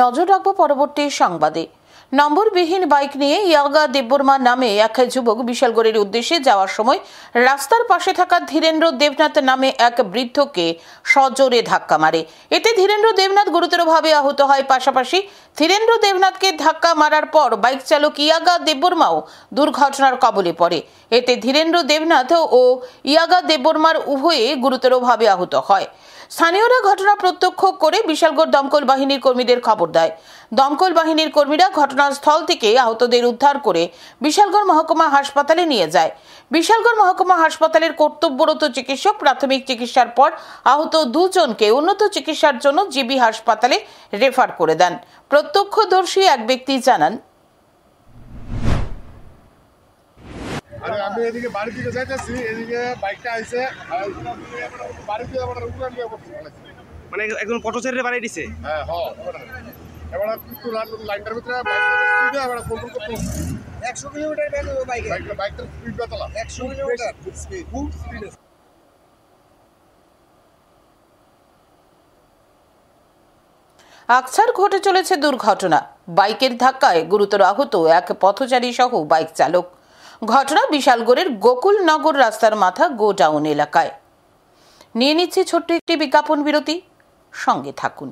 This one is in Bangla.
নজর রাখবো পরবর্তী সংবাদে। নম্বরবিহীন বাইক নিয়ে ইয়াগা দেববর্মা নামে এক যুবক বিশালগড়ের উদ্দেশ্যে যাওয়ার সময় রাস্তার পাশে থাকা ধীরেন্দ্র দেবনাথ নামে এক বৃদ্ধকে সজোরে ধাক্কা মারে। এতে ধীরেন্দ্র দেবনাথ গুরুতরভাবে আহত হয়। পাশাপাশি ধীরেন্দ্র দেবনাথকে ধাক্কা মারার পর বাইক চালক ইয়াগা দেববর্মাও দুর্ঘটনার কবলে পড়ে। এতে ধীরেন্দ্র দেবনাথ ও ইয়াগা দেববর্মার উভয়ে গুরুতরভাবে আহত হয়। স্থানীয়রা ঘটনা প্রত্যক্ষ করে বিশালগড় দমকল বাহিনীর কর্মীদের খবর দেয়। দমকল বাহিনীর কর্মীরা ঘটনাস্থল থেকে আহতদের উদ্ধার করে বিশালগড় মহকুমা হাসপাতালে নিয়ে যায়। বিশালগড় মহকুমা হাসপাতালের কর্তব্যরত চিকিৎসক প্রাথমিক চিকিৎসার পর আহত দুজনকে উন্নত চিকিৎসার জন্য জিবি হাসপাতালে রেফার করে দেন। প্রত্যক্ষদর্শী এক ব্যক্তি জানান, আরে আমি এদিকে বাড়ি থেকে যাইতেছি, এদিকে বাইকটা আইছে বাড়ি থেকে আবার উড়ান দিয়ে করতে মানে একদম পটো ছেড়ে বাড়ি দিছে। হ্যাঁ এবার একটু লাইনটার ভিতরে বাইকটা এবার কন্ট্রোল করতে 100 কিলোমিটার বাইকটা স্পিড বাতালা 100 কিলোমিটার খুব স্পিড। আকছার ঘটে চলেছে দুর্ঘটনা। বাইকের ধাক্কায় গুরুতর আহত এক পথচারী সহ বাইক চালক। ঘটনা বিশালগড়ের গোকুলনগর রাস্তার মাথা গোডাউন এলাকায়। নিয়ে নিচ্ছে ছোট্ট একটি বিজ্ঞাপন বিরতি, সঙ্গে থাকুন।